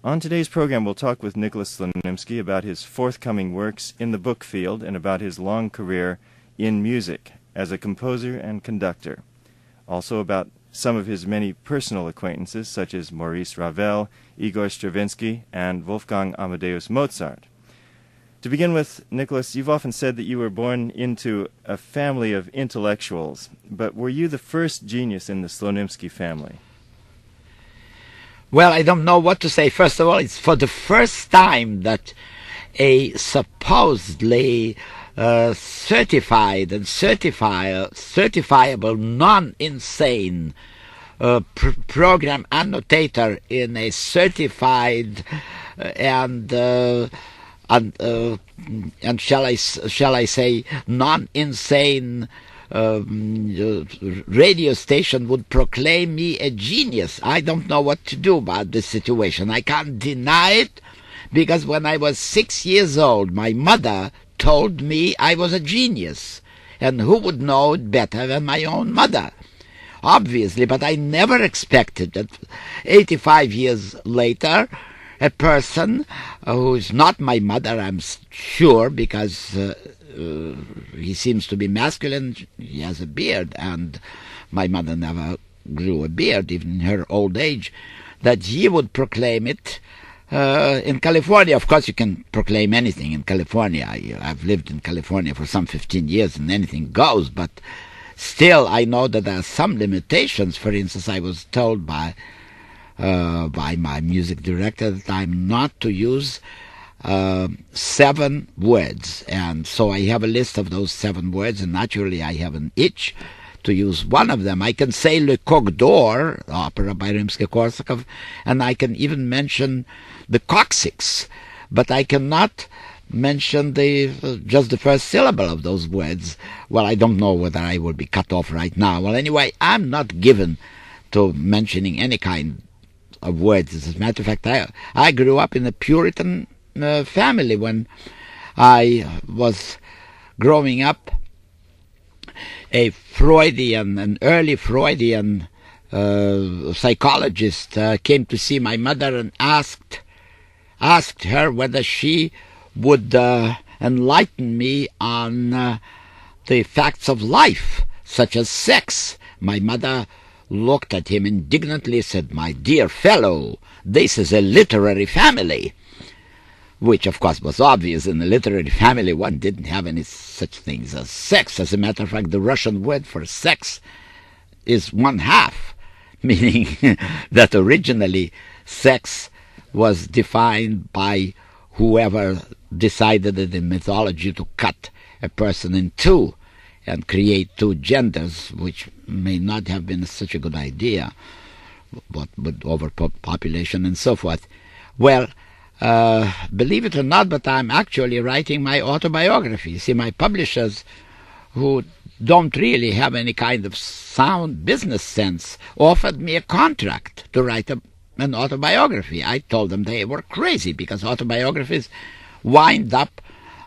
On today's program, we'll talk with Nicolas Slonimsky about his forthcoming works in the book field and about his long career in music as a composer and conductor. Also about some of his many personal acquaintances, such as Maurice Ravel, Igor Stravinsky, and Wolfgang Amadeus Mozart. To begin with, Nicolas, you've often said that you were born into a family of intellectuals, but were you the first genius in the Slonimsky family? Well, I don't know what to say. First of all, it's for the first time that a supposedly certified and certifiable non-insane program annotator in a certified and shall I say non-insane radio station would proclaim me a genius. I don't know what to do about this situation. I can't deny it, because when I was 6 years old, my mother told me I was a genius, and who would know it better than my own mother? Obviously, but I never expected that 85 years later, a person who is not my mother, I'm sure, because he seems to be masculine, he has a beard, and my mother never grew a beard, even in her old age, that he would proclaim it in California. Of course, you can proclaim anything in California. I've lived in California for some 15 years, and anything goes, but still, I know that there are some limitations. For instance, I was told by my music director that I'm not to use 7 words, and so I have a list of those 7 words, and naturally I have an itch to use one of them. I can say Le Coq d'Or, opera by Rimsky-Korsakov, and I can even mention the coccyx, but I cannot mention just the first syllable of those words. Well, I don't know whether I will be cut off right now. Well, anyway, I'm not given to mentioning any kind of words. As a matter of fact, I grew up in a Puritan family. When I was growing up, an early Freudian psychologist came to see my mother and asked her whether she would enlighten me on the facts of life, such as sex. My mother looked at him indignantly and said, "My dear fellow, this is a literary family," which of course was obvious. In a literary family one didn't have any such things as sex. As a matter of fact, the Russian word for sex is 1/2, meaning that originally sex was defined by whoever decided in the mythology to cut a person in 2 and create 2 genders, which may not have been such a good idea, but with overpopulation and so forth. Well, believe it or not, but I'm actually writing my autobiography. See, my publishers, who don't really have any kind of sound business sense, offered me a contract to write an autobiography. I told them they were crazy, because autobiographies wind up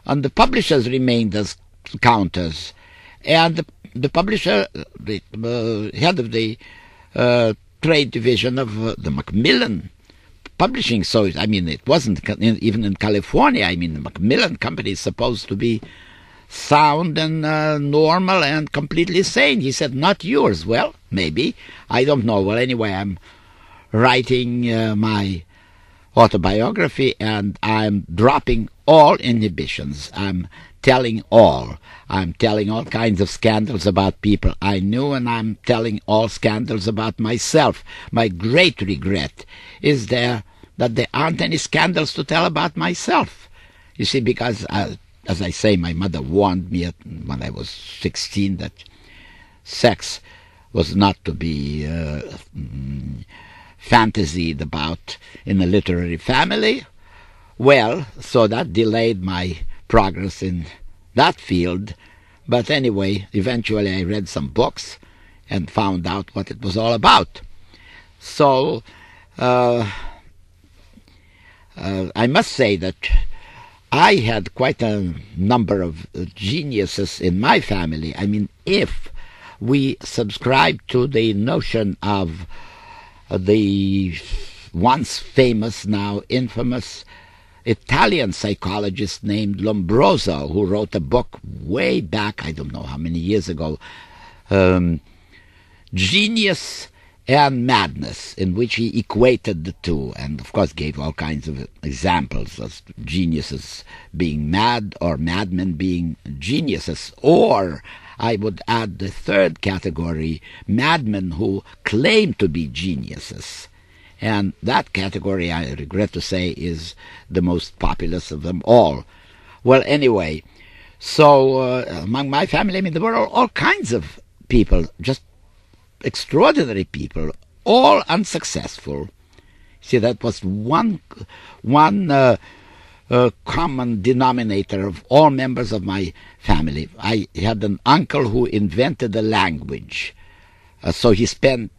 on the publishers' remainders counters. And the publisher, the head of the trade division of the Macmillan Publishing, so I mean, it wasn't even in California. I mean, the Macmillan Company is supposed to be sound and normal and completely sane. He said, "Not yours." Well, maybe, I don't know. Well, anyway, I'm writing my autobiography, and I'm dropping all inhibitions. I'm telling all kinds of scandals about people I knew, and I'm telling all scandals about myself. My great regret is that there aren't any scandals to tell about myself. You see, because, as I say, my mother warned me when I was 16 that sex was not to be fantasied about in a literary family. Well, so that delayed my progress in that field. But anyway, eventually I read some books and found out what it was all about. So I must say that I had quite a number of geniuses in my family. I mean, if we subscribe to the notion of the once famous, now infamous Italian psychologist named Lombroso, who wrote a book way back, I don't know how many years ago, Genius and Madness, in which he equated the two, and of course gave all kinds of examples of geniuses being mad or madmen being geniuses, or I would add the third category, madmen who claim to be geniuses. And that category, I regret to say, is the most populous of them all. Well, anyway, so among my family, I mean, there were all kinds of people, just extraordinary people, all unsuccessful. See, that was one common denominator of all members of my family. I had an uncle who invented a language. So he spent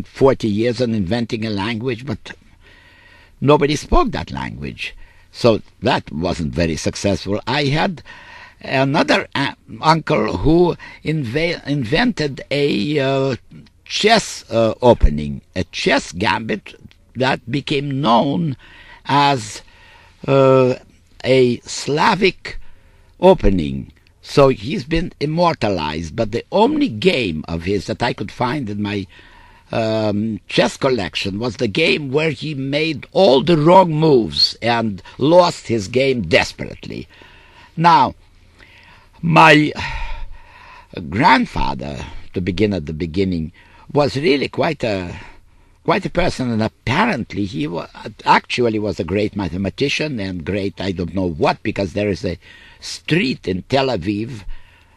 40 years on inventing a language, but nobody spoke that language. So that wasn't very successful. I had another uncle who invented a chess opening, a chess gambit that became known as a Slavic opening. So he's been immortalized, but the only game of his that I could find in my chess collection was the game where he made all the wrong moves and lost his game desperately. Now, my grandfather, to begin at the beginning, was really quite a person, and apparently he was a great mathematician and great I don't know what, because there is a street in Tel Aviv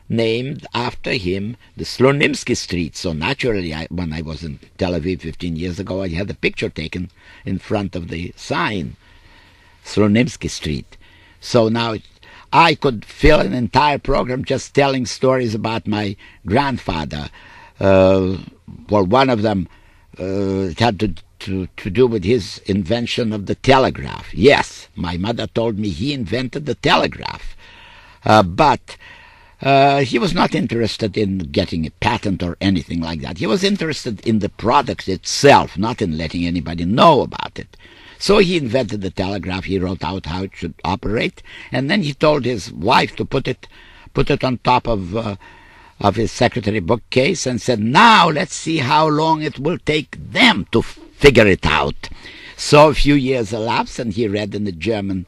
named after him, the Slonimsky Street. So naturally, when I was in Tel Aviv 15 years ago, I had a picture taken in front of the sign, Slonimsky Street. So now I could fill an entire program just telling stories about my grandfather. Well, one of them had to do with his invention of the telegraph. Yes, my mother told me he invented the telegraph. But he was not interested in getting a patent or anything like that. He was interested in the product itself, not in letting anybody know about it. So he invented the telegraph. He wrote out how it should operate, and then he told his wife to put it on top of his secretary bookcase, and said, "Now let's see how long it will take them to figure it out." So a few years elapsed, and he read in the German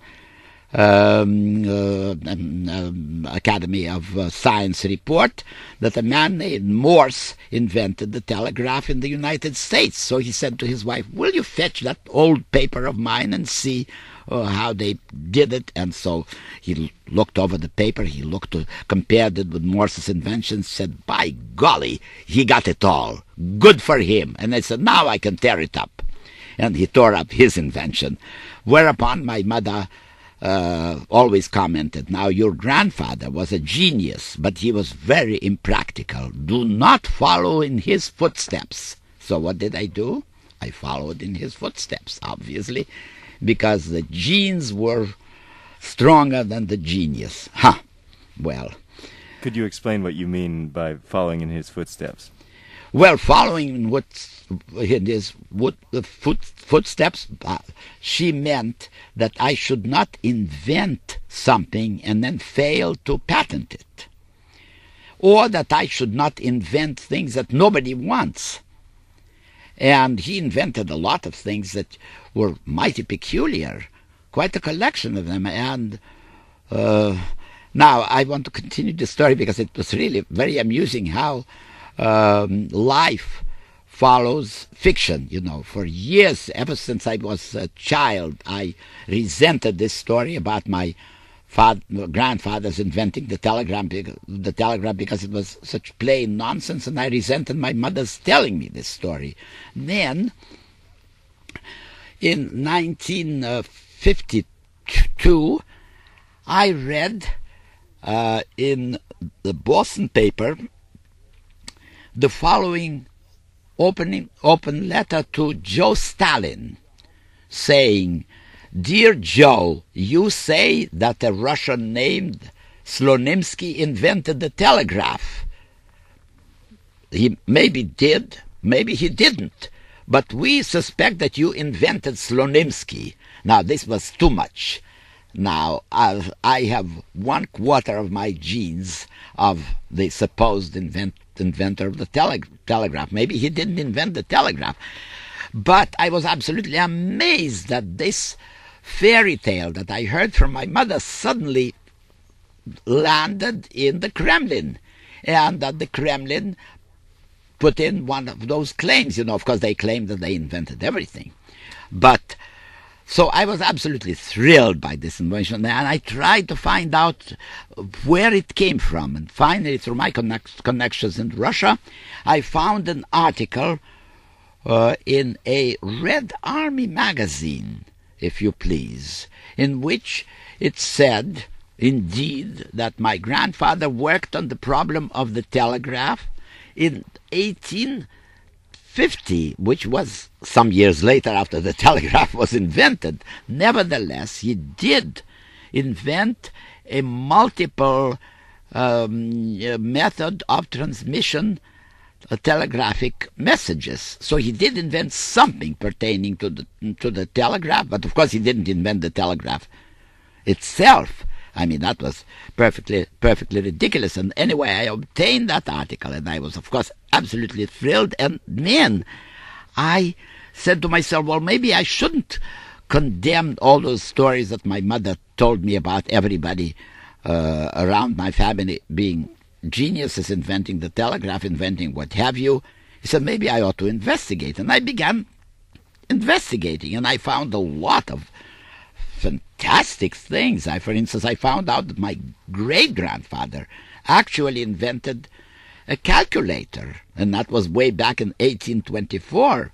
Academy of Science report that a man named Morse invented the telegraph in the United States. So he said to his wife, "Will you fetch that old paper of mine and see how they did it?" And so he looked over the paper, compared it with Morse's inventions, said, "By golly, he got it all. Good for him." And I said, "Now I can tear it up." And he tore up his invention. Whereupon my mother always commented, "Now your grandfather was a genius, but he was very impractical. Do not follow in his footsteps." So what did I do? I followed in his footsteps, obviously, because the genes were stronger than the genius. Well. Could you explain what you mean by following in his footsteps? Well, following the footsteps, she meant that I should not invent something and then fail to patent it, or that I should not invent things that nobody wants. And he invented a lot of things that were mighty peculiar, quite a collection of them. And now I want to continue the story because it was really very amusing how life follows fiction. For years, ever since I was a child, I resented this story about my grandfather's inventing the telegraph because it was such plain nonsense, and I resented my mother's telling me this story. Then, in 1952, I read in the Boston paper the following open letter to Joe Stalin, saying, "Dear Joe, you say that a Russian named Slonimsky invented the telegraph. He maybe did, maybe he didn't, but we suspect that you invented Slonimsky. Now, this was too much. Now, I have 1/4 of my genes of the supposed inventor of the telegraph. Maybe he didn't invent the telegraph. But I was absolutely amazed that this fairy tale that I heard from my mother suddenly landed in the Kremlin, and that the Kremlin put in one of those claims. Of course, they claimed that they invented everything. But so I was absolutely thrilled by this invention, and I tried to find out where it came from. And finally, through my connections in Russia, I found an article in a Red Army magazine, if you please, in which it said, indeed, that my grandfather worked on the problem of the telegraph in 1850, which was some years later after the telegraph was invented. Nevertheless, he did invent a multiple method of transmission telegraphic messages. So he did invent something pertaining to the telegraph, but of course he didn't invent the telegraph itself. I mean, that was perfectly ridiculous. And anyway, I obtained that article, and I was, of course, absolutely thrilled. And then I said to myself, well, maybe I shouldn't condemn all those stories that my mother told me about everybody around my family being geniuses, inventing the telegraph, inventing what have you. He said, maybe I ought to investigate. And I began investigating, and I found a lot of fantastic things. For instance, I found out that my great-grandfather actually invented a calculator, and that was way back in 1824.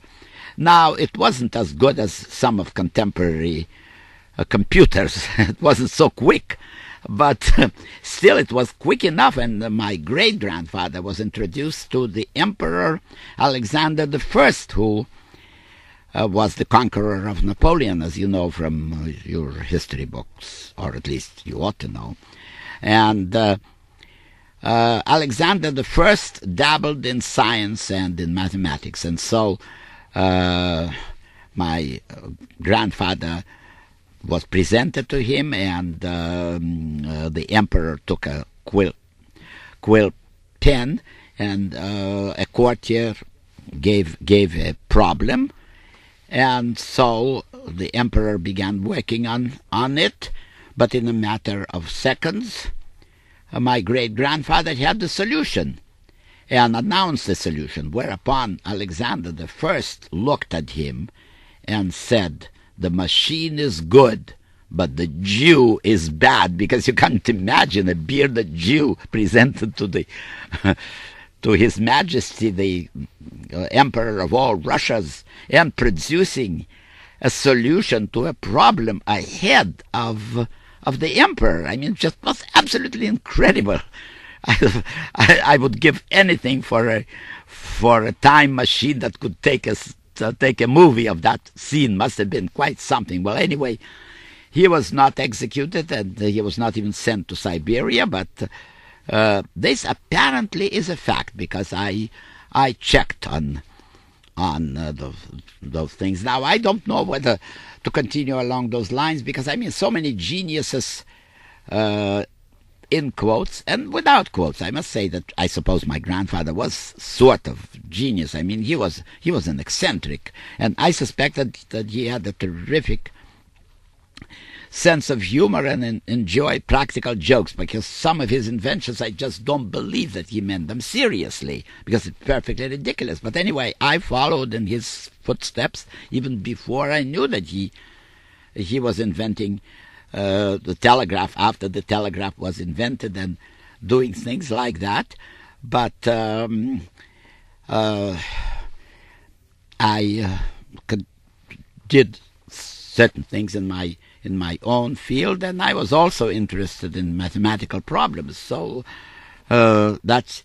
Now, it wasn't as good as some of contemporary computers. It wasn't so quick, but still it was quick enough, and my great-grandfather was introduced to the Emperor Alexander I, who was the conqueror of Napoleon, as you know from your history books, or at least you ought to know. And Alexander I dabbled in science and in mathematics, and so my grandfather was presented to him, and the emperor took a quill pen, and a courtier gave a problem. And so the emperor began working on it, but in a matter of seconds, my great-grandfather had the solution and announced the solution, whereupon Alexander I looked at him and said, the machine is good, but the Jew is bad, because you can't imagine a bearded Jew presented to the to His Majesty, the Emperor of all Russias, and producing a solution to a problem ahead of the Emperor. I mean, it just was absolutely incredible. I would give anything for a time machine that could take a movie of that scene. Must have been quite something. Well, anyway, he was not executed, and he was not even sent to Siberia, but this apparently is a fact, because I checked on those things. Now, I don't know whether to continue along those lines, because I mean, so many geniuses, in quotes and without quotes. I must say that I suppose my grandfather was sort of genius. I mean, he was an eccentric, and I suspect that he had a terrific sense of humor and enjoy practical jokes, because some of his inventions, I just don't believe that he meant them seriously, because it's perfectly ridiculous. But anyway, I followed in his footsteps even before I knew that he was inventing the telegraph after the telegraph was invented, and doing things like that. But I did certain things in my own field, and I was also interested in mathematical problems. So that's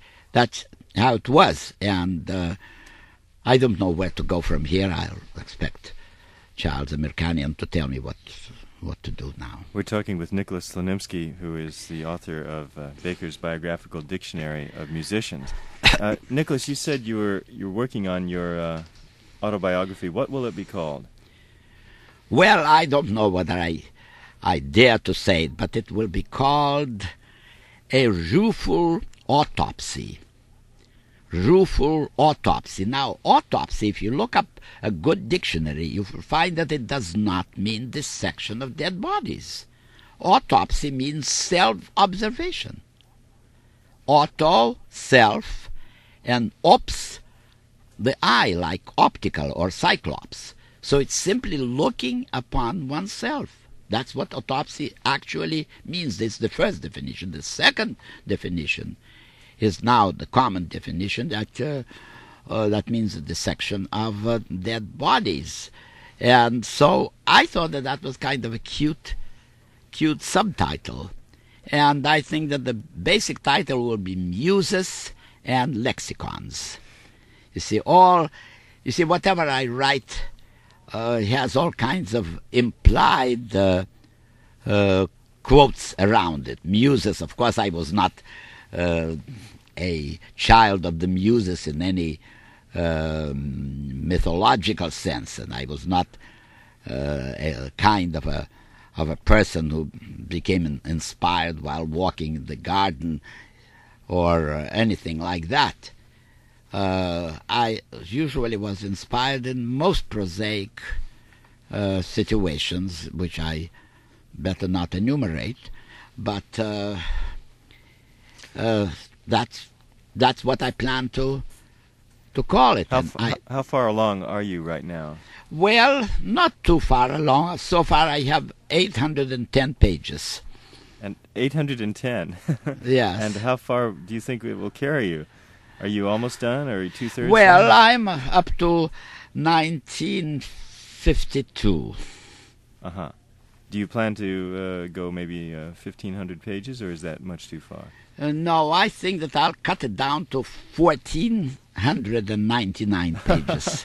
how it was, and I don't know where to go from here. I'll expect Charles Amirkhanian to tell me what to do now. We're talking with Nicolas Slonimsky, who is the author of Baker's Biographical Dictionary of Musicians. Nicolas, you said you're working on your autobiography. What will it be called? Well, I don't know whether I dare to say it, but it will be called A Rueful Autopsy. Rueful Autopsy. Now, autopsy, if you look up a good dictionary, you will find that it does not mean dissection of dead bodies. Autopsy means self-observation. Auto, self, and ops, the eye, like optical or cyclops. So it's simply looking upon oneself. That's what autopsy actually means. This is the first definition. The second definition is now the common definition that means the dissection of dead bodies. And so I thought that was kind of a cute subtitle. And I think that the basic title will be Muses and Lexicons. You see, whatever I write has all kinds of implied quotes around it. Muses, of course, I was not a child of the Muses in any mythological sense, and I was not a kind of a person who became inspired while walking in the garden or anything like that. I usually was inspired in most prosaic situations, which I better not enumerate, but that's what I plan to call it. How far along are you right now? Well, not too far along. So far I have 810 pages. And 810? Yes. And how far do you think it will carry you? Are you almost done, or are you two-thirds Well, done? I'm up to 1952. Uh-huh. Do you plan to go maybe 1,500 pages, or is that much too far? No, I think that I'll cut it down to 1,499 pages.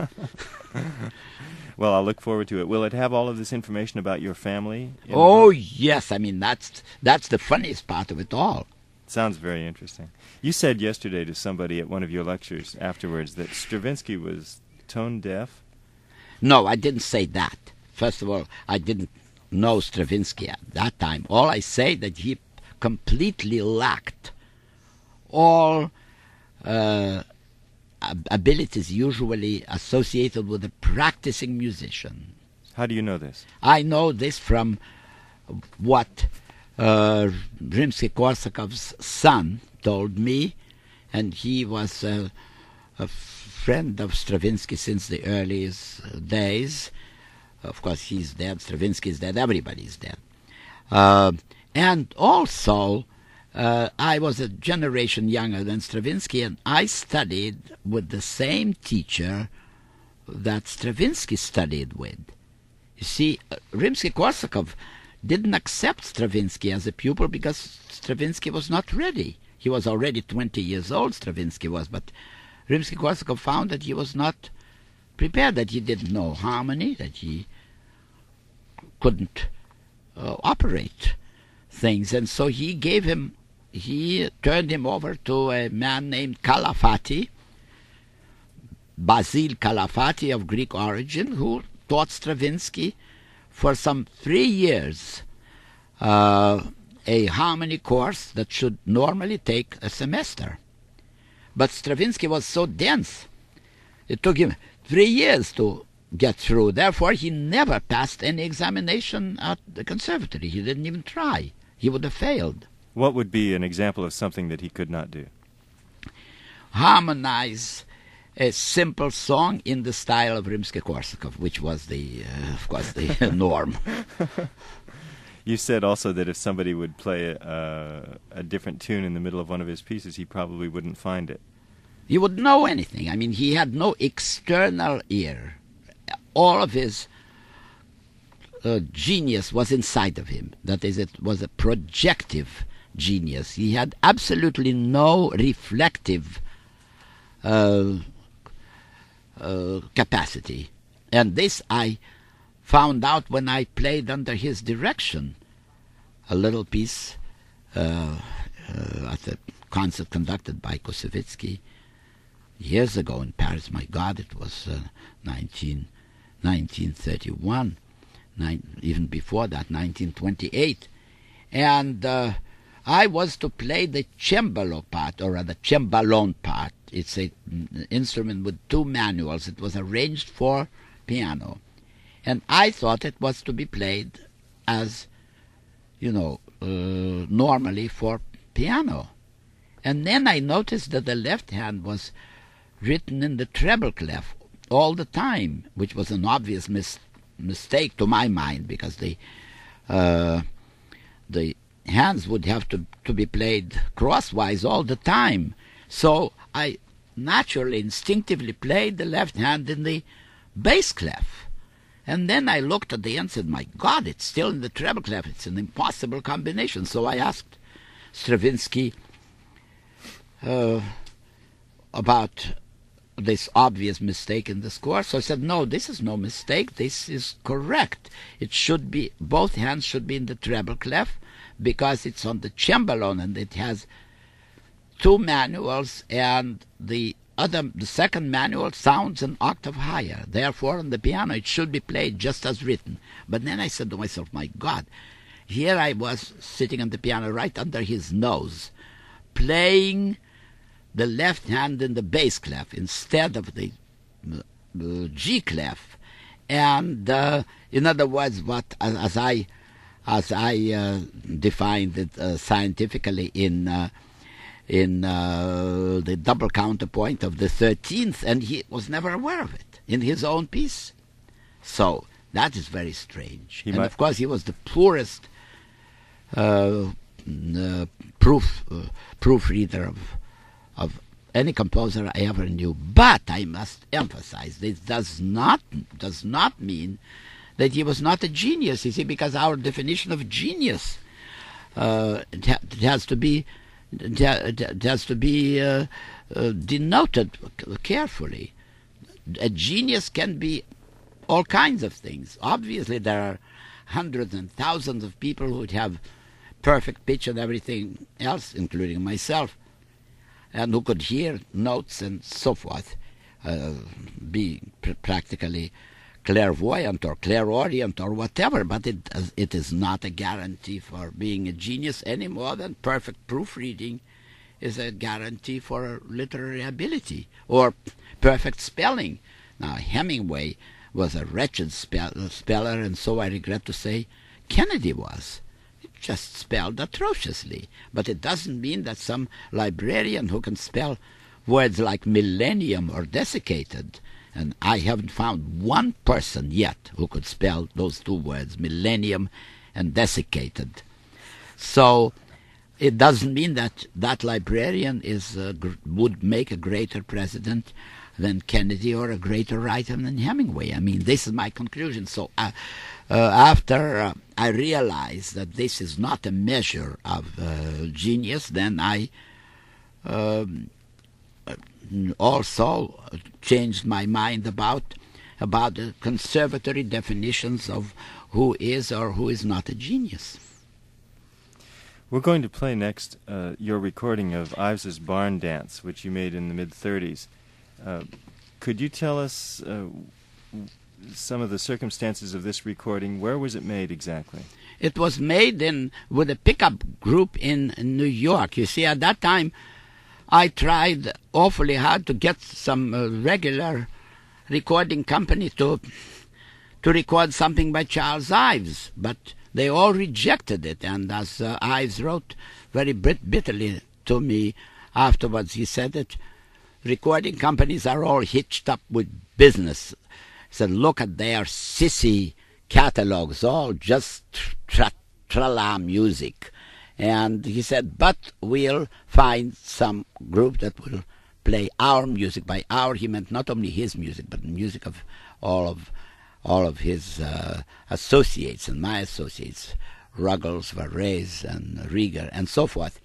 Well, I'll look forward to it. Will it have all of this information about your family? Oh, yes. I mean, that's the funniest part of it all. Sounds very interesting. You said yesterday to somebody at one of your lectures afterwards that Stravinsky was tone deaf? No, I didn't say that. First of all, I didn't know Stravinsky at that time. All I say that he completely lacked all abilities usually associated with a practicing musician. How do you know this? I know this from what Rimsky-Korsakov's son told me, and he was a friend of Stravinsky since the earliest days. Of course, he's dead, Stravinsky is dead, everybody's dead. And also, I was a generation younger than Stravinsky, and I studied with the same teacher that Stravinsky studied with. You see, Rimsky-Korsakov didn't accept Stravinsky as a pupil because Stravinsky was not ready. He was already 20 years old, Stravinsky was, but Rimsky-Korsakov found that he was not prepared, that he didn't know harmony, that he couldn't operate things. And so he turned him over to a man named Calafati, Basil Calafati of Greek origin, who taught Stravinsky for some 3 years a harmony course that should normally take a semester. But Stravinsky was so dense, it took him 3 years to get through. Therefore, he never passed any examination at the conservatory. He didn't even try. He would have failed. What would be an example of something that he could not do? Harmonize a simple song in the style of Rimsky-Korsakov, which was of course, the norm. You said also that if somebody would play a different tune in the middle of one of his pieces, he probably wouldn't find it. He wouldn't know anything. I mean, he had no external ear. All of his genius was inside of him. That is, it was a projective genius. He had absolutely no reflective capacity. And this I found out when I played under his direction a little piece at a concert conducted by Koussevitzky years ago in Paris. My God, it was 1931, even before that, 1928. And I was to play the cembalo part, or rather cembalone part. It's an instrument with two manuals. It was arranged for piano. And I thought it was to be played as, normally for piano. And then I noticed that the left hand was written in the treble clef all the time, which was an obvious mistake to my mind, because the hands would have to be played crosswise all the time. So I naturally, instinctively played the left hand in the bass clef. And then I looked at the end and said, my God, it's still in the treble clef. It's an impossible combination. So I asked Stravinsky about this obvious mistake in the score. So I said, no, this is no mistake. This is correct. It should be, both hands should be in the treble clef, because it's on the cembalone and it has two manuals, and the second manual sounds an octave higher. Therefore, on the piano, it should be played just as written. But then I said to myself, my God, here I was sitting on the piano right under his nose, playing the left hand in the bass clef instead of the G clef. And in other words, what as I defined it scientifically in the double counterpoint of the 13th, and he was never aware of it in his own piece. So that is very strange. Of course, he was the poorest proofreader of any composer I ever knew. But I must emphasize, this does not mean that he was not a genius. You see, because our definition of genius it has to be denoted carefully. A genius can be all kinds of things. Obviously, there are hundreds and thousands of people who would have perfect pitch and everything else, including myself, and who could hear notes and so forth, be practically clairvoyant or clairaudient or whatever, but it is not a guarantee for being a genius any more than perfect proofreading is a guarantee for literary ability or perfect spelling. Now, Hemingway was a wretched speller, and so I regret to say Kennedy was. It just spelled atrociously. But it doesn't mean that some librarian who can spell words like millennium or desiccated, and I haven't found one person yet who could spell those two words, millennium and desiccated. So it doesn't mean that that librarian would make a greater president than Kennedy or a greater writer than Hemingway. I mean, this is my conclusion. So after I realized that this is not a measure of genius, then I also changed my mind about the conservatory definitions of who is or who is not a genius. We're going to play next your recording of Ives's Barn Dance, which you made in the mid-30s. Could you tell us some of the circumstances of this recording? Where was it made exactly? It was made with a pickup group in New York. You see, at that time, I tried awfully hard to get some regular recording company to record something by Charles Ives, but they all rejected it. And as Ives wrote very bitterly to me afterwards, he said that recording companies are all hitched up with business. He said, look at their sissy catalogs, all just tra-la music. And he said, but we'll find some group that will play our music. By our, he meant not only his music, but the music of all of his associates and my associates, Ruggles, Varese, and Rieger, and so forth.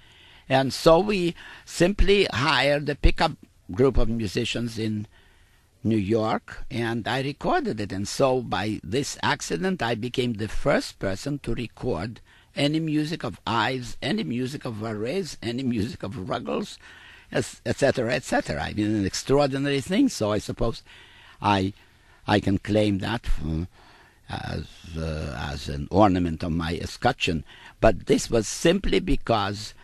And so we simply hired a pickup group of musicians in New York, and I recorded it. And so by this accident, I became the first person to record any music of Ives, any music of Varese, any music of Ruggles, etc., etc. I mean, an extraordinary thing. So I suppose I can claim that as an ornament of my escutcheon. But this was simply because,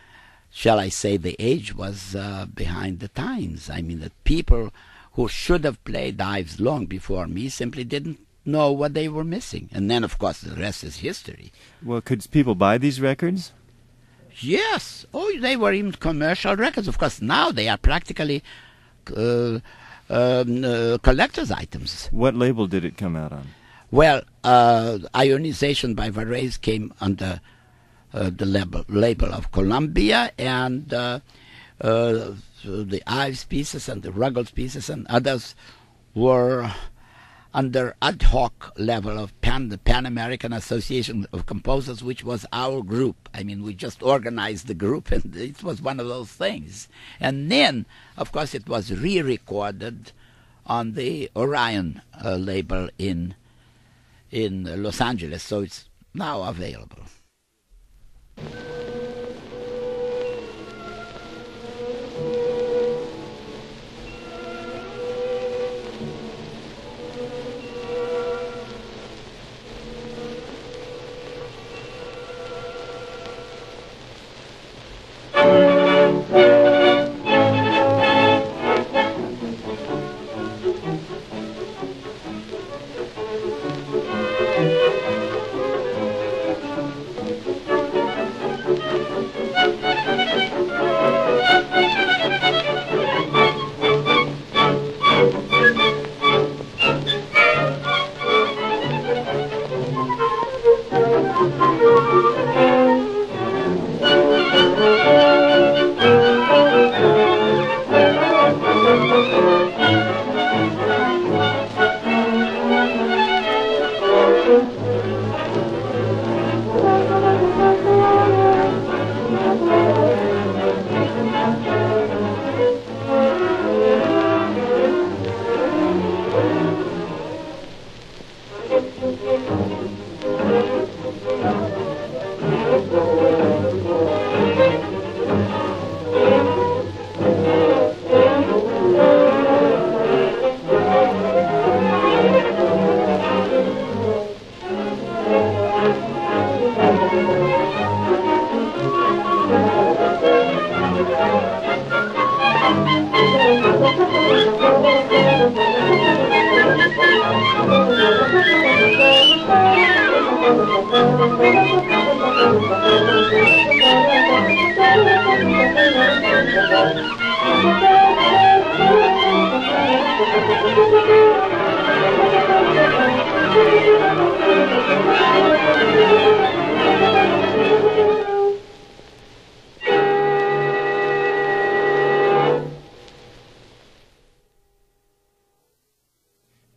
shall I say, the age was behind the times. I mean, that people who should have played Ives long before me simply didn't know what they were missing. And then, of course, the rest is history. Well, could people buy these records? Yes. Oh, they were even commercial records. Of course, now they are practically collector's items. What label did it come out on? Well, Ionization by Varese came under the label of Columbia, and the Ives pieces and the Ruggles pieces and others were under ad hoc level of the Pan American Association of Composers, which was our group. I mean, we just organized the group, and it was one of those things. And then, of course, it was re-recorded on the Orion label in Los Angeles, so it's now available.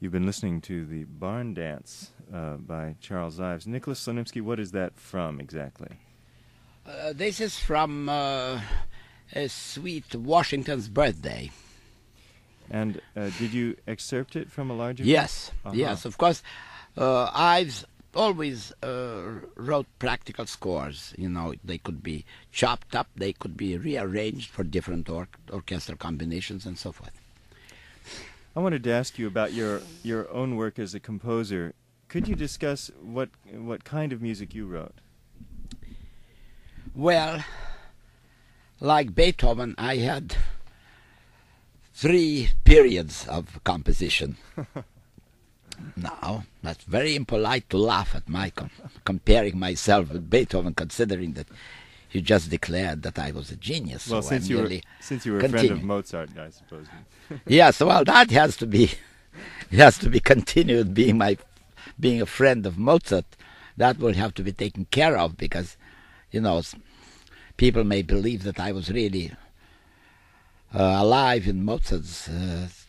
You've been listening to the Barn Dance by Charles Ives. Nicolas Slonimsky, what is that from exactly? This is from a sweet Washington's birthday. And did you excerpt it from a larger? Yes, Uh-huh. yes, of course. Ives always wrote practical scores. You know, they could be chopped up, they could be rearranged for different orchestral combinations and so forth. I wanted to ask you about your own work as a composer. Could you discuss what kind of music you wrote? Well, like Beethoven, I had 3 periods of composition. Now, that's very impolite to laugh at my comparing myself with Beethoven, considering that you just declared that I was a genius. Well, so since you were a friend of Mozart, I suppose. Yes, well, that has to be continued. Being a friend of Mozart, that will have to be taken care of, because, you know, people may believe that I was really alive in Mozart's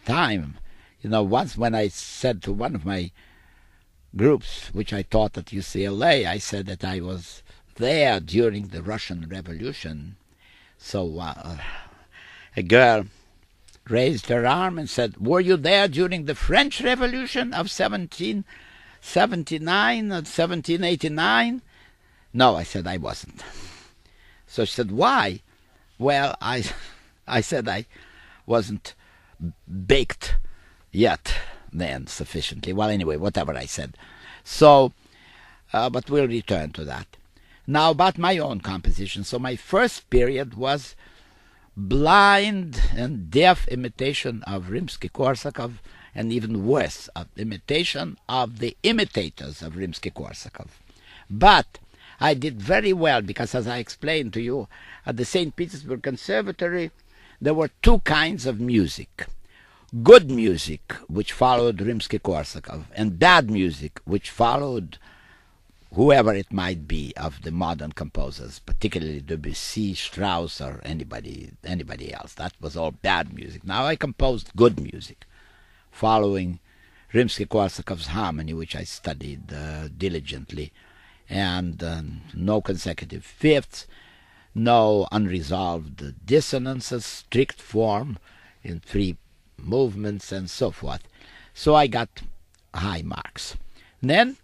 time. You know, once when I said to one of my groups, which I taught at UCLA, I said that I was there during the Russian Revolution. So a girl raised her arm and said, "Were you there during the French Revolution of 1779 and 1789? No, I said I wasn't. So she said, "Why?" Well, I I said I wasn't baked yet then sufficiently. Well, anyway, whatever I said. So, but we'll return to that. Now about my own composition. So my first period was blind and deaf imitation of Rimsky-Korsakov, and even worse, of imitation of the imitators of Rimsky-Korsakov. But I did very well because, as I explained to you, at the St. Petersburg Conservatory there were two kinds of music. Good music, which followed Rimsky-Korsakov, and bad music, which followed whoever it might be of the modern composers, particularly Debussy, Strauss, or anybody else. That was all bad music. Now I composed good music, following Rimsky-Korsakov's harmony, which I studied diligently, and no consecutive fifths, no unresolved dissonances, strict form in 3 movements, and so forth. So I got high marks. Then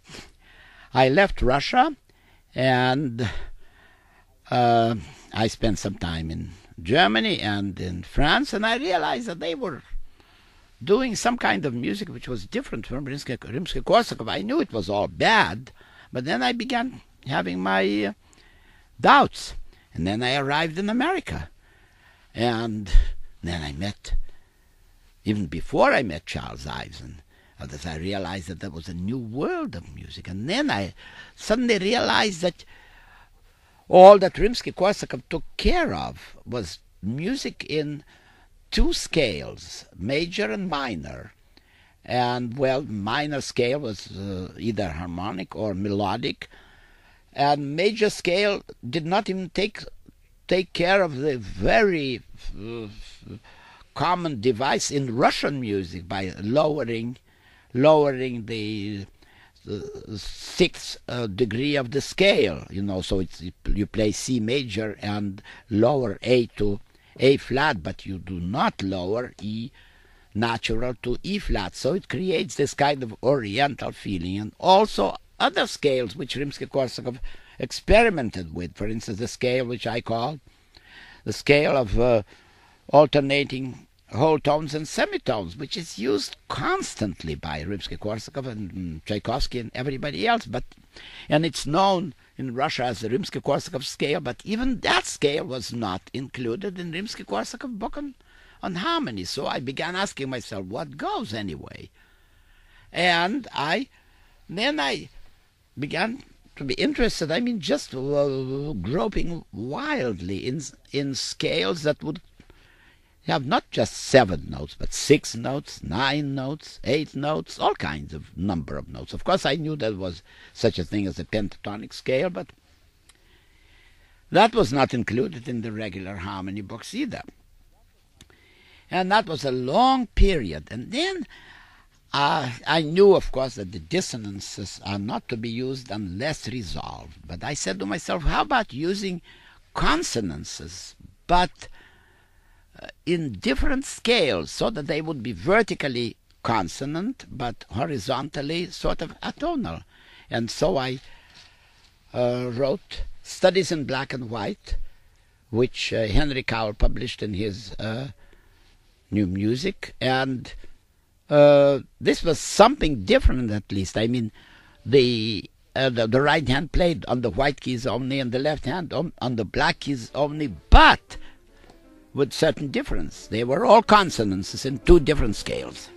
I left Russia, and I spent some time in Germany and in France, and I realized that they were doing some kind of music which was different from Rimsky-Korsakov. I knew it was all bad, but then I began having my doubts. And then I arrived in America. And then I met, even before I met Charles Ives and others, I realized that there was a new world of music. And then I suddenly realized that all that Rimsky-Korsakov took care of was music in 2 scales, major and minor. And, well, minor scale was either harmonic or melodic, and major scale did not even take care of the very common device in Russian music by lowering the 6th degree of the scale, so you play C major and lower A to A flat, but you do not lower E natural to E flat. So it creates this kind of oriental feeling, and also other scales which Rimsky-Korsakov experimented with. For instance, the scale which I call the scale of alternating whole tones and semitones, which is used constantly by Rimsky-Korsakov and Tchaikovsky and everybody else. And it's known in Russia as the Rimsky-Korsakov scale, but even that scale was not included in Rimsky-Korsakov book on harmony. So I began asking myself, what goes anyway? And then I began to be interested, just groping wildly in scales that would have not just 7 notes, but 6 notes, 9 notes, 8 notes, all kinds of number of notes. Of course, I knew there was such a thing as a pentatonic scale, but that was not included in the regular harmony books either. And that was a long period. And then I knew, of course, that the dissonances are not to be used unless resolved. But I said to myself, how about using consonances, but in different scales, so that they would be vertically consonant, but horizontally sort of atonal. And so I wrote Studies in Black and White, which Henry Cowell published in his New Music, and this was something different, at least. The right hand played on the white keys only, and the left hand on the black keys only, but with certain difference. They were all consonances in 2 different scales.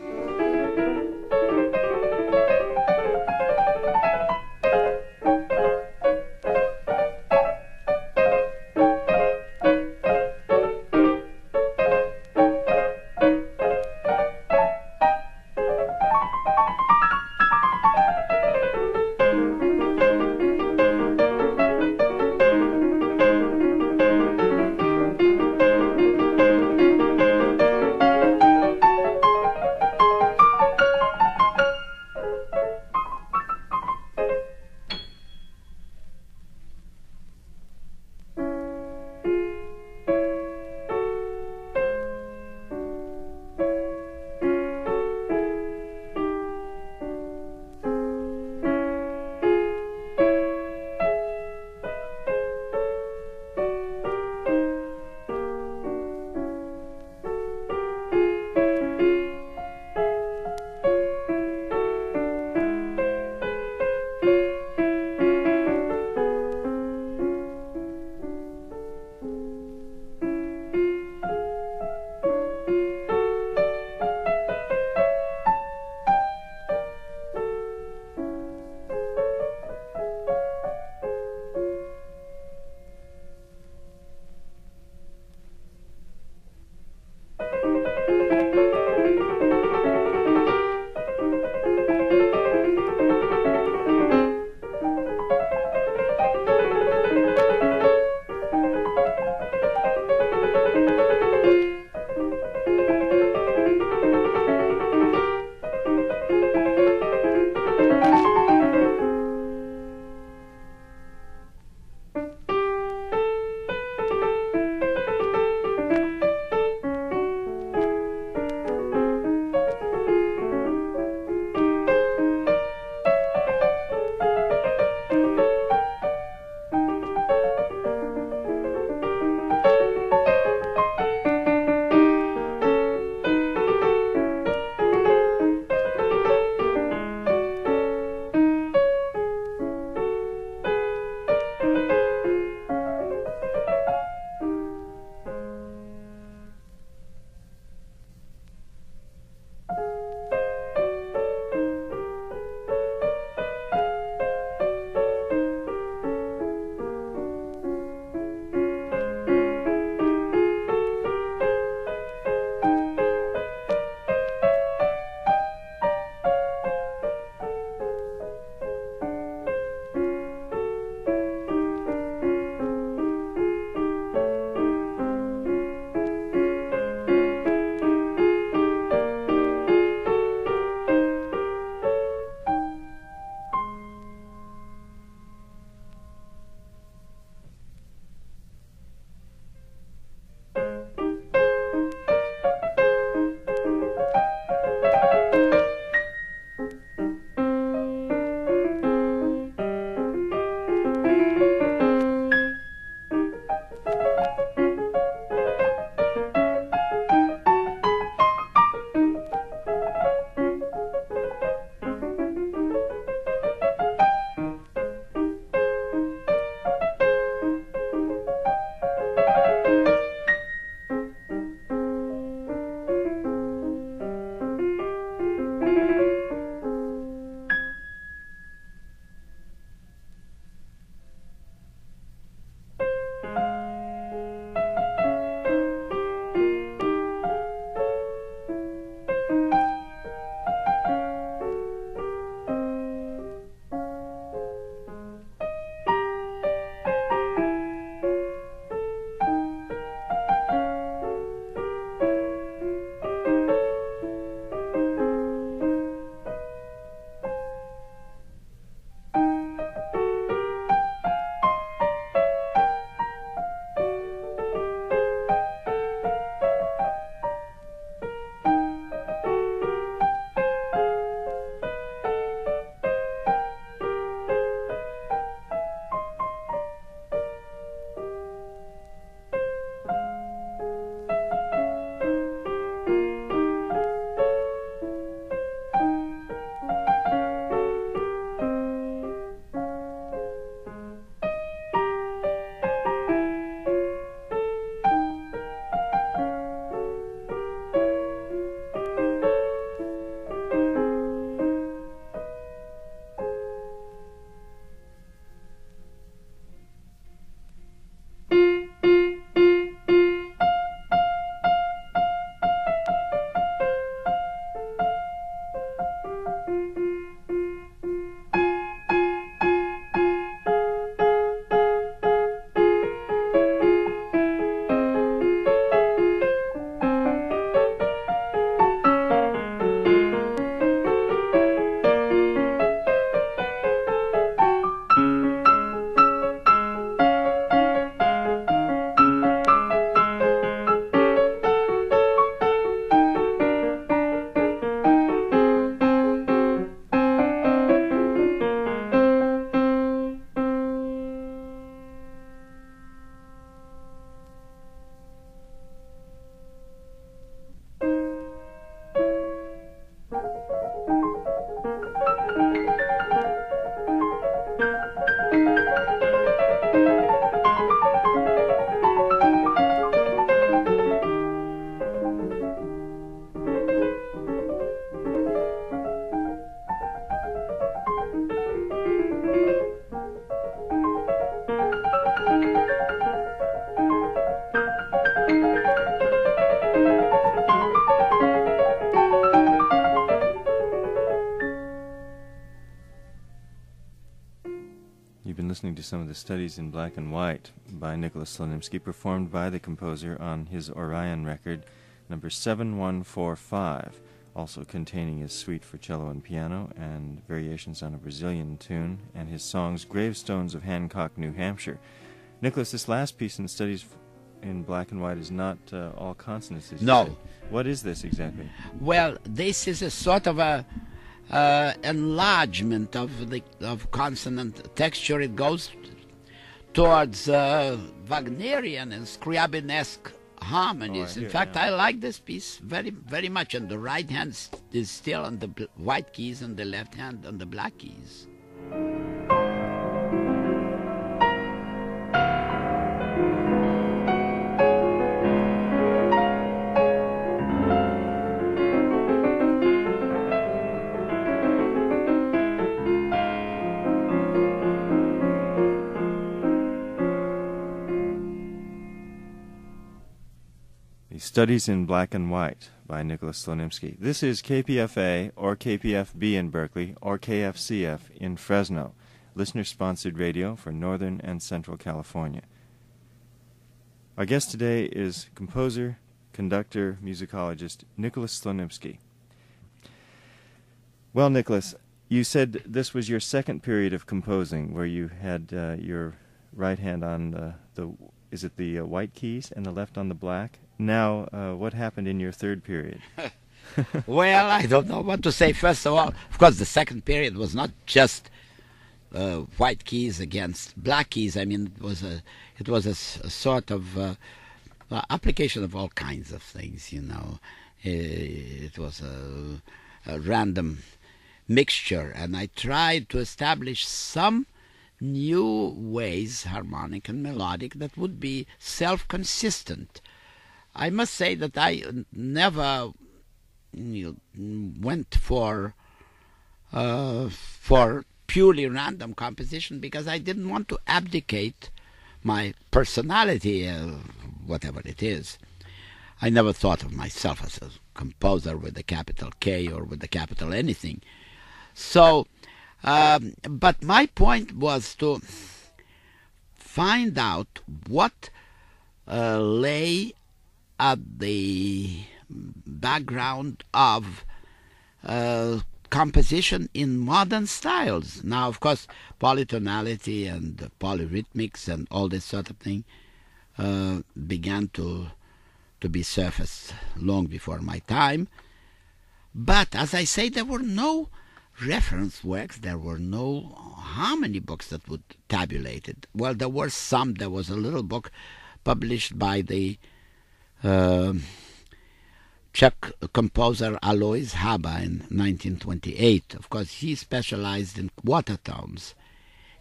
You've been listening to some of the studies in black and white by Nicolas Slonimsky, performed by the composer on his Orion record, number 7145, also containing his suite for cello and piano and variations on a Brazilian tune, and his songs Gravestones of Hancock, New Hampshire. Nicholas, this last piece in the studies in black and white is not all consonants. No. What is this exactly? Well, this is a sort of a enlargement of consonant texture. It goes towards Wagnerian and Scriabinesque harmonies. In fact, I like this piece very, very much. And the right hand is still on the white keys and the left hand on the black keys. Studies in Black and White by Nicolas Slonimsky. This is KPFA or KPFB in Berkeley or KFCF in Fresno, listener-sponsored radio for Northern and Central California. Our guest today is composer, conductor, musicologist Nicolas Slonimsky. Well, Nicolas, you said this was your second period of composing where you had your right hand on the white keys and the left on the black? Now, what happened in your third period? Well, I don't know what to say. First of all, of course, the second period was not just white keys against black keys. I mean, it was a sort of application of all kinds of things, you know. It was a random mixture, and I tried to establish some new ways, harmonic and melodic, that would be self-consistent. I must say that I never went for purely random composition because I didn't want to abdicate my personality, whatever it is. I never thought of myself as a composer with a capital K or with a capital anything. So, but my point was to find out what lay at the background of composition in modern styles. Now, of course, polytonality and polyrhythmics and all this sort of thing began to be surfaced long before my time. But, as I say, there were no reference works, there were no harmony books that would tabulate it. Well, there were some. There was a little book published by the Czech composer Alois Haba in 1928. Of course, he specialized in quarter tones,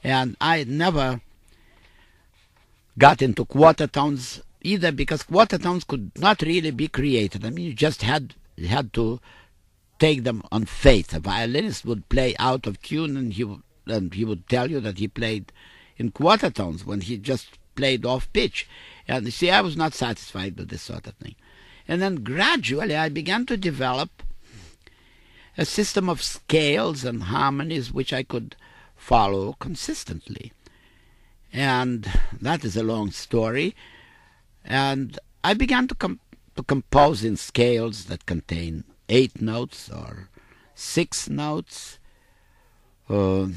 and I never got into quarter tones either because quarter tones could not really be created. I mean, you just had to take them on faith. A violinist would play out of tune, and he would tell you that he played in quarter tones when he just played off pitch. And you see, I was not satisfied with this sort of thing. And then gradually I began to develop a system of scales and harmonies which I could follow consistently. And that is a long story. And I began to compose in scales that contain 8 notes or 6 notes, or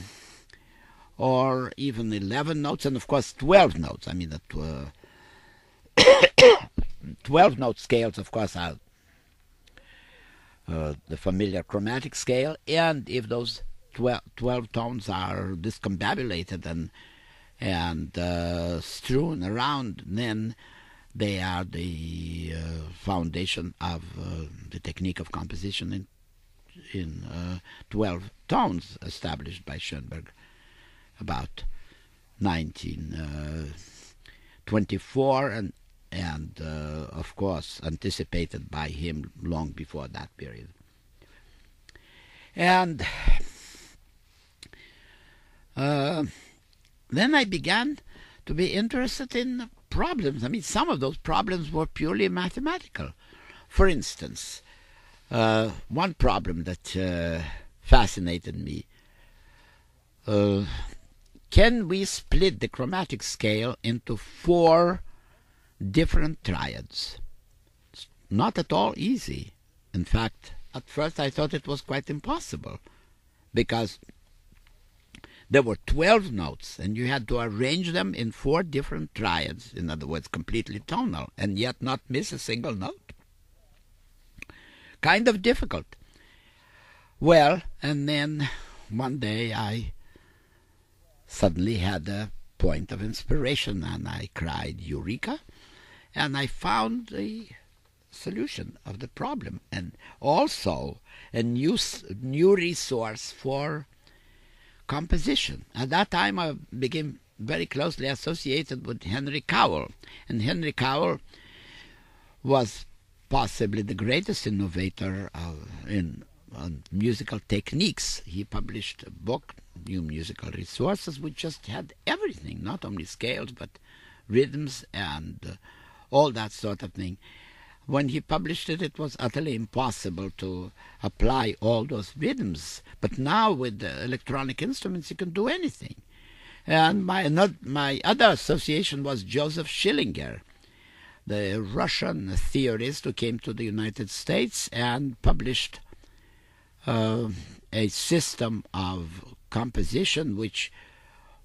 even 11 notes, and of course 12 notes. I mean, that 12-note scales, of course, are the familiar chromatic scale, and if those 12 tones are discombobulated and strewn around, then they are the foundation of the technique of composition in 12 tones established by Schoenberg about 1924 and of course anticipated by him long before that period. And then I began to be interested in problems. I mean, some of those problems were purely mathematical. For instance, one problem that fascinated me, can we split the chromatic scale into 4 different triads? It's not at all easy. In fact, at first I thought it was quite impossible, because there were 12 notes, and you had to arrange them in 4 different triads, in other words, completely tonal, and yet not miss a single note. Kind of difficult. Well, and then one day I suddenly had a point of inspiration, and I cried, "Eureka!" And I found the solution of the problem, and also a new resource for composition. At that time, I became very closely associated with Henry Cowell, and Henry Cowell was possibly the greatest innovator in musical techniques. He published a book, New Musical Resources, which just had everything, not only scales, but rhythms and all that sort of thing. When he published it, it was utterly impossible to apply all those rhythms. But now with the electronic instruments, you can do anything. And my other association was Joseph Schillinger, the Russian theorist who came to the United States and published a system of composition which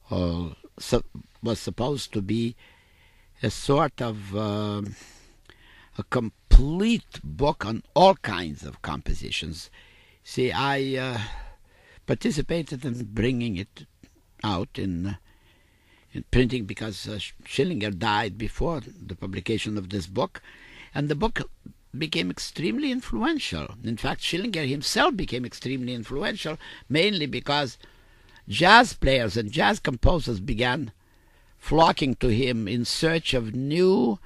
was supposed to be a sort of a complete book on all kinds of compositions. See, I participated in bringing it out in printing, because Schillinger died before the publication of this book, and the book became extremely influential. In fact, Schillinger himself became extremely influential, mainly because jazz players and jazz composers began flocking to him in search of new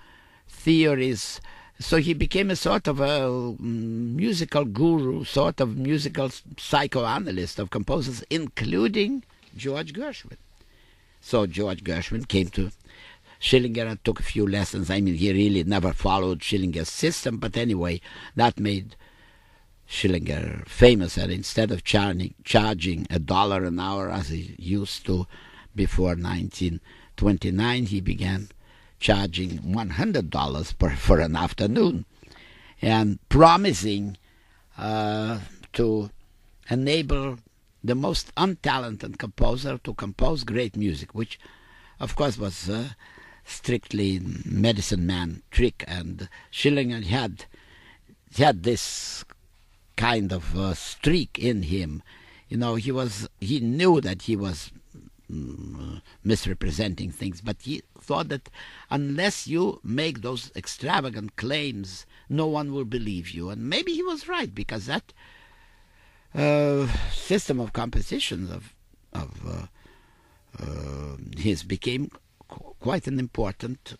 theories. So he became a sort of a musical guru, sort of musical psychoanalyst of composers, including George Gershwin. So George Gershwin came to Schillinger and took a few lessons. I mean, he really never followed Schillinger's system, but anyway, that made Schillinger famous. And instead of charging $1 an hour as he used to before 1929, he began charging $100 for an afternoon, and promising to enable the most untalented composer to compose great music, which of course was strictly medicine man trick. And Schillinger had this kind of streak in him. You know, he knew that he was misrepresenting things, but he thought that unless you make those extravagant claims, no one will believe you. And maybe he was right, because that system of compositions of his became quite an important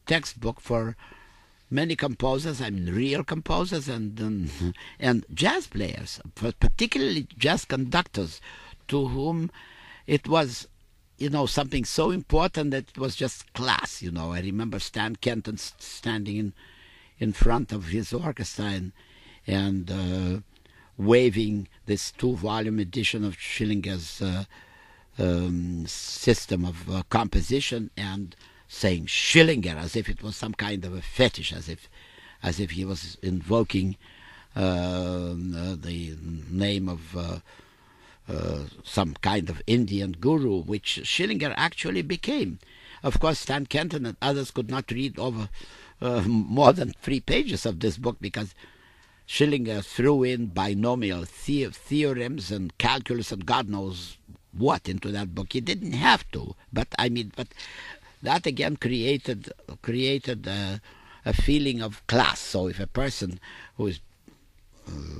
textbook for many composers. I mean, real composers and jazz players, particularly jazz conductors, to whom it was, something so important that it was just class. I remember Stan Kenton standing in front of his orchestra and waving this 2-volume edition of Schillinger's system of composition, and saying Schillinger as if it was some kind of a fetish, as if he was invoking the name of some kind of Indian guru, which Schillinger actually became. Of course, Stan Kenton and others could not read over more than 3 pages of this book, because Schillinger threw in binomial theorems and calculus and God knows what into that book. He didn't have to, but that again created a feeling of class. So if a person who is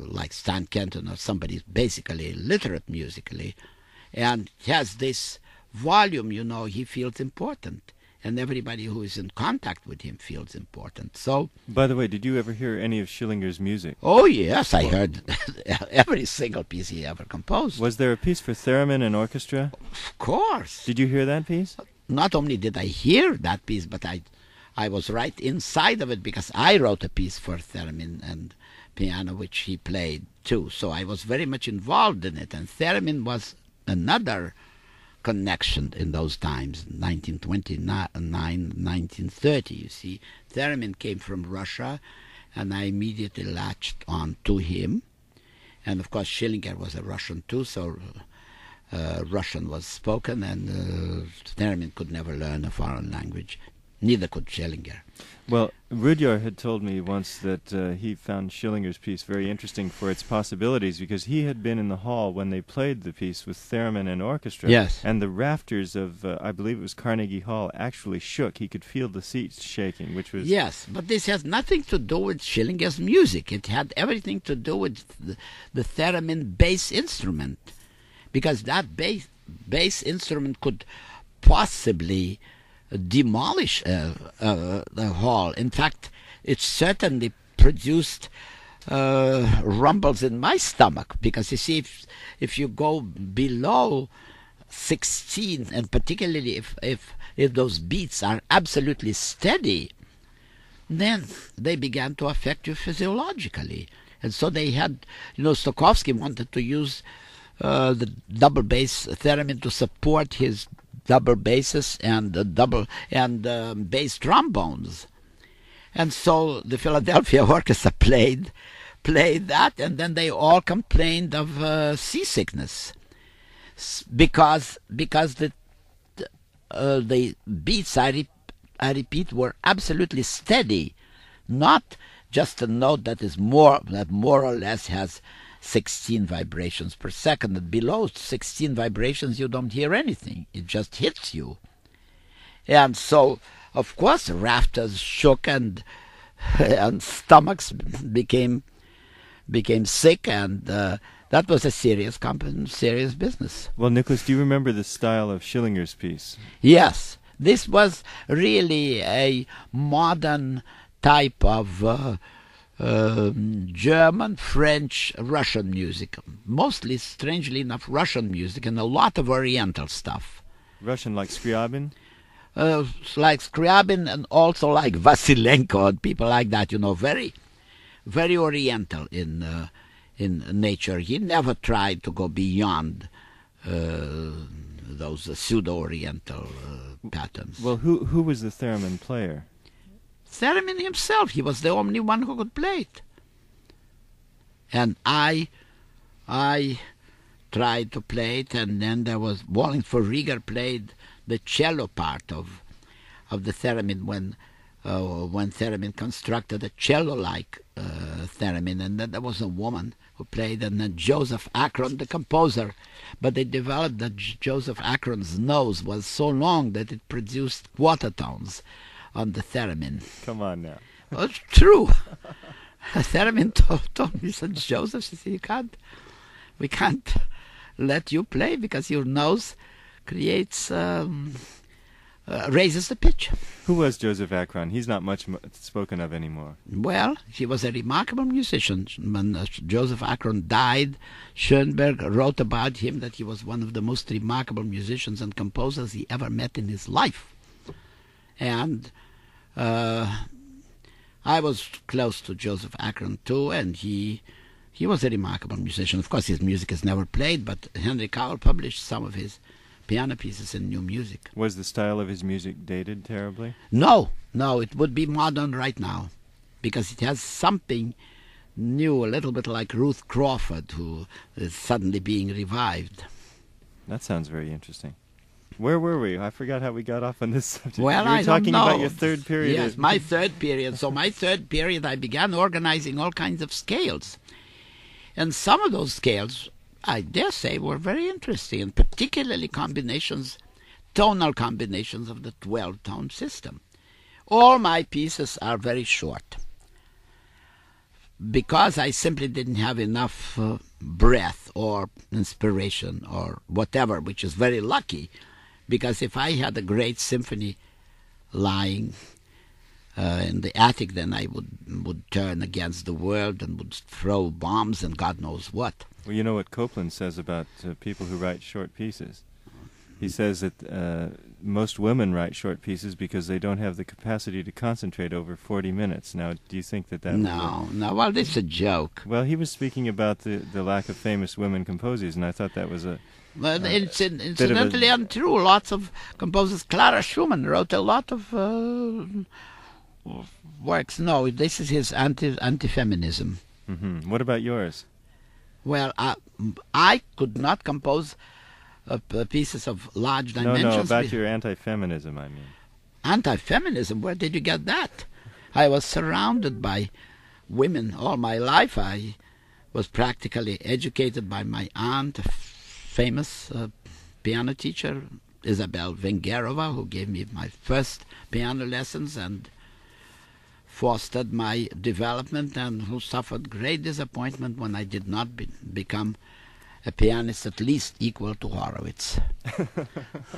like Stan Kenton or somebody is basically literate musically and has this volume, he feels important. And everybody who is in contact with him feels important. So, by the way, did you ever hear any of Schillinger's music? Oh, yes, I heard every single piece he ever composed. Was there a piece for theremin and orchestra? Of course. Did you hear that piece? Not only did I hear that piece, but I was right inside of it, because I wrote a piece for theremin and piano, which he played too. So I was very much involved in it. And theremin was another connection in those times, 1929, 1930. You see, Theremin came from Russia, and I immediately latched on to him. And of course, Schillinger was a Russian too, so Russian was spoken, and Theremin could never learn a foreign language. Neither could Schillinger. Well, Rudyard had told me once that he found Schillinger's piece very interesting for its possibilities because he had been in the hall when they played the piece with Theremin and orchestra. Yes. And the rafters of, I believe it was Carnegie Hall, actually shook. He could feel the seats shaking, which was... Yes, but this has nothing to do with Schillinger's music. It had everything to do with the Theremin bass instrument, because that bass instrument could possibly demolish the hall. In fact, it certainly produced rumbles in my stomach, because you see, if you go below 16, and particularly if those beats are absolutely steady, then they began to affect you physiologically. And so they had, Stokowski wanted to use the double bass theremin to support his double basses and bass trombones, and so the Philadelphia Orchestra played that, and then they all complained of seasickness because the beats, I repeat, were absolutely steady, not just a note that more or less has 16 vibrations per second. And below 16 vibrations, you don't hear anything. It just hits you. And so, of course, rafters shook, and stomachs became sick, and that was a serious business. Well, Nicholas, do you remember the style of Schillinger's piece? Yes. This was really a modern type of German, French, Russian music. Mostly, strangely enough, Russian music, and a lot of Oriental stuff. Russian like Scriabin? Like Scriabin, and also like Vasilenko and people like that, very, very Oriental in nature. He never tried to go beyond those pseudo-Oriental patterns. Well, who was the theremin player? Theremin himself. He was the only one who could play it. And I tried to play it, and then there was Wallingford Rieger played the cello part of the theremin when Theremin constructed a cello-like theremin, and then there was a woman who played, and then Joseph Achron, the composer. But they developed that Joseph Achron's nose was so long that it produced quarter tones on the theremin. Come on now. Well, it's true. Theremin told me, said, Joseph, she said, we can't let you play because your nose creates, raises the pitch. Who was Joseph Achron? He's not much spoken of anymore. Well, he was a remarkable musician. When Joseph Achron died, Schoenberg wrote about him that he was one of the most remarkable musicians and composers he ever met in his life. And I was close to Joseph Achron too, and he was a remarkable musician. Of course, his music is never played, but Henry Cowell published some of his piano pieces in New Music. Was the style of his music dated terribly? No, it would be modern right now, because it has something new, a little bit like Ruth Crawford, who is suddenly being revived. That sounds very interesting. Where were we? I forgot how we got off on this subject. Well, you were I talking don't know. about your third period. Yes, my third period. So my third period, I began organizing all kinds of scales. And some of those scales, I dare say, were very interesting, and particularly tonal combinations of the 12-tone system. All my pieces are very short, because I simply didn't have enough breath or inspiration or whatever, which is very lucky, because if I had a great symphony lying in the attic, then I would turn against the world and would throw bombs and God knows what. Well, you know what Copland says about people who write short pieces? He says that most women write short pieces because they don't have the capacity to concentrate over 40 minutes. Now, do you think that No, well, this is a joke. Well, he was speaking about the lack of famous women composers, and I thought that was a Well, it's incidentally untrue. Lots of composers. Clara Schumann wrote a lot of works. No, this is his anti-feminism. Mm-hmm. What about yours? Well, I could not compose pieces of large dimensions. No, about your anti-feminism, I mean. Anti-feminism? Where did you get that? I was surrounded by women all my life. I was practically educated by my aunt, a famous piano teacher, Isabel Vengerova, who gave me my first piano lessons and fostered my development, and who suffered great disappointment when I did not become a pianist at least equal to Horowitz.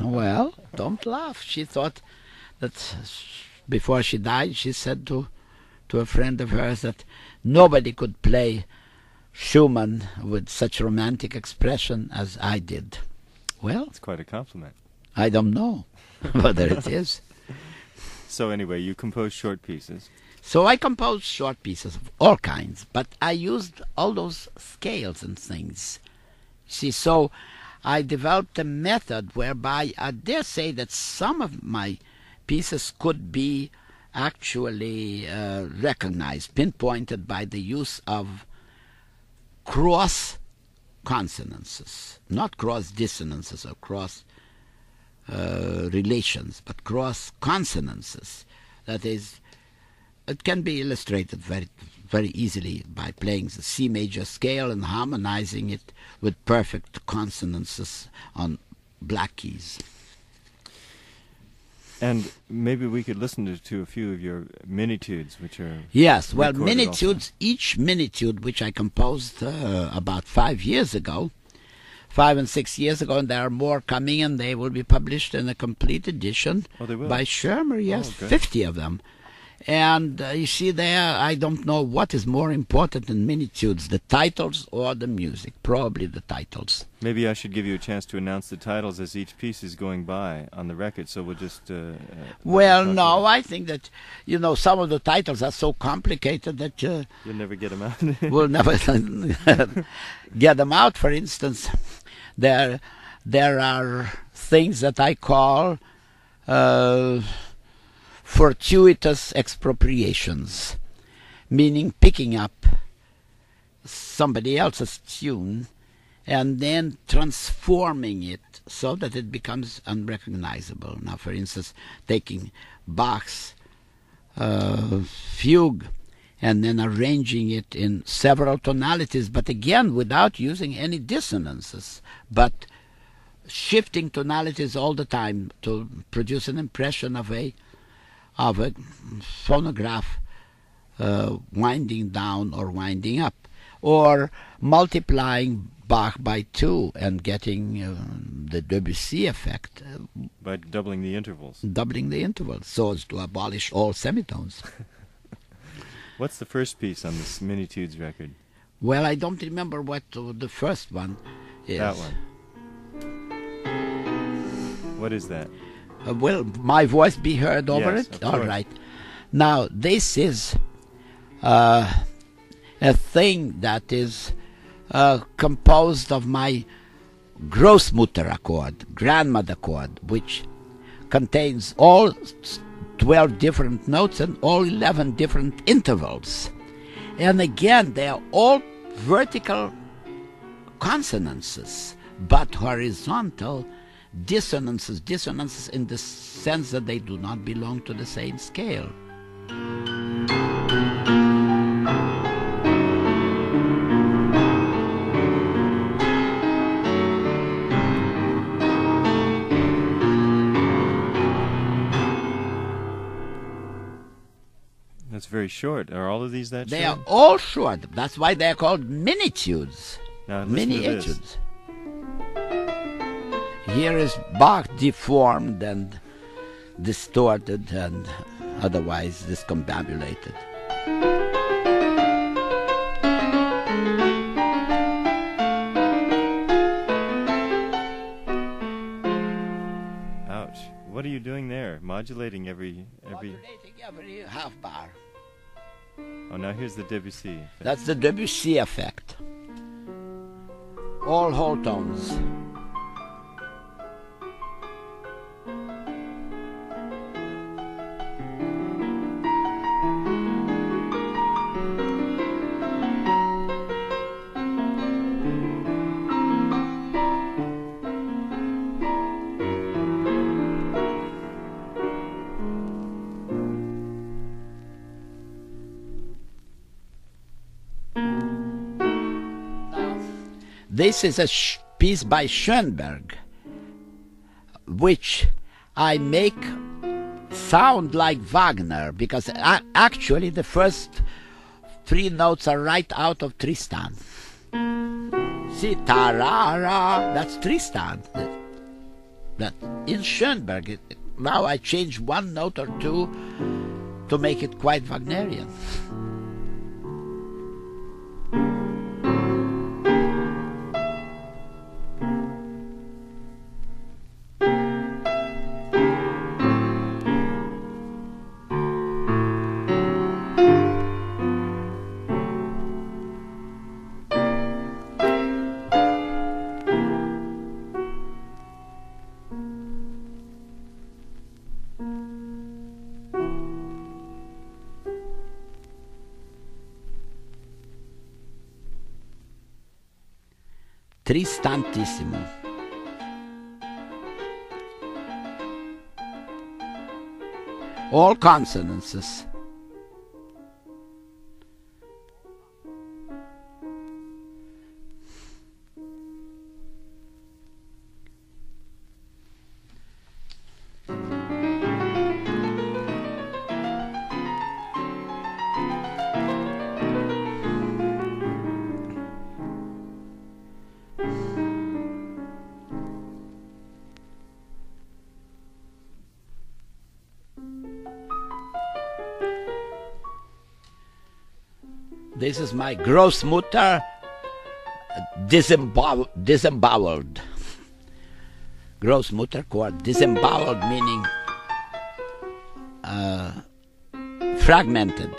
Well, don't laugh. She thought that before she died, she said to a friend of hers that nobody could play Schumann with such romantic expression as I did. Well, it's quite a compliment. I don't know whether it is. So anyway, you compose short pieces. So I composed short pieces of all kinds, but I used all those scales and things. See, so I developed a method whereby I dare say that some of my pieces could be actually recognized, pinpointed by the use of cross consonances, not cross dissonances or cross relations, but cross consonances. That is, it can be illustrated very, very easily by playing the C major scale and harmonizing it with perfect consonances on black keys. And maybe we could listen to a few of your Minitudes, which are... Yes, well, Minitudes, also. Each Minitude, which I composed about 5 years ago, 5 and 6 years ago, and there are more coming, and they will be published in a complete edition by Schirmer, yes, 50 of them. And you see there, I don't know what is more important in Minitudes, the titles or the music. Probably the titles. Maybe I should give you a chance to announce the titles as each piece is going by on the record, so we'll just... well, no, I think that, you know, some of the titles are so complicated that... you'll never get them out. We'll never get them out. For instance, there are things that I call... fortuitous expropriations, meaning picking up somebody else's tune and then transforming it so that it becomes unrecognizable. Now, for instance, taking Bach's fugue and then arranging it in several tonalities, but again without using any dissonances, but shifting tonalities all the time to produce an impression of a phonograph winding down or winding up, or multiplying Bach by 2 and getting the Debussy effect. By doubling the intervals. Doubling the intervals, so as to abolish all semitones. What's the first piece on this Minitudes record? Well, I don't remember what the first one is. That one. What is that? Will my voice be heard over Yes, it? of All course. right. Now, this is a thing that is composed of my Großmutter accord, grandmother chord, which contains all 12 different notes and all 11 different intervals. And again, they are all vertical consonances, but horizontal dissonances in the sense that they do not belong to the same scale. That's very short. Are all of these that They short? are all short. That's why they are called Minitudes. Now, listen to this. Mini-etudes. Here is Bach deformed and distorted and otherwise discombobulated. Ouch. What are you doing there? Modulating every... Modulating every half bar. Oh, now here's the Debussy effect. That's the Debussy effect. All whole tones. This is a piece by Schoenberg, which I make sound like Wagner, because actually the first three notes are right out of Tristan. See, tarara, that's Tristan. But in Schoenberg, now I change one note or two to make it quite Wagnerian. Tristantissimo. All consonances. This is my Großmutter disemboweled. Großmutter chord, disemboweled meaning fragmented.